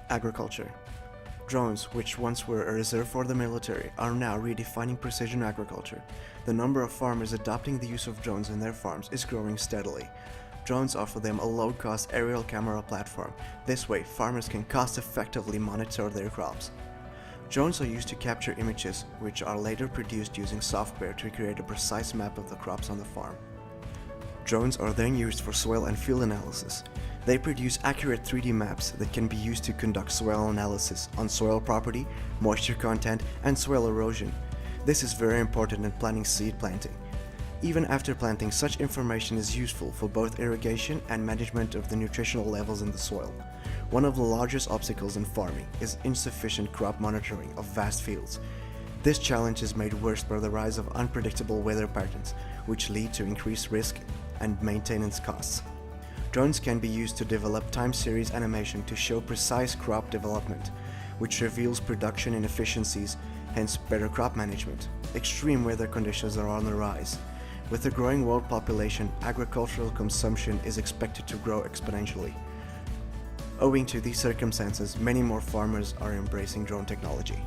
Agriculture. Drones, which once were a reserve for the military, are now redefining precision agriculture. The number of farmers adopting the use of drones in their farms is growing steadily. Drones offer them a low-cost aerial camera platform. This way, farmers can cost-effectively monitor their crops. Drones are used to capture images, which are later produced using software to create a precise map of the crops on the farm. Drones are then used for soil and field analysis. They produce accurate 3D maps that can be used to conduct soil analysis on soil property, moisture content, and soil erosion. This is very important in planning seed planting. Even after planting, such information is useful for both irrigation and management of the nutritional levels in the soil. One of the largest obstacles in farming is insufficient crop monitoring of vast fields. This challenge is made worse by the rise of unpredictable weather patterns, which lead to increased risk and maintenance costs. Drones can be used to develop time series animation to show precise crop development, which reveals production inefficiencies, hence better crop management. Extreme weather conditions are on the rise. With the growing world population, agricultural consumption is expected to grow exponentially. Owing to these circumstances, many more farmers are embracing drone technology.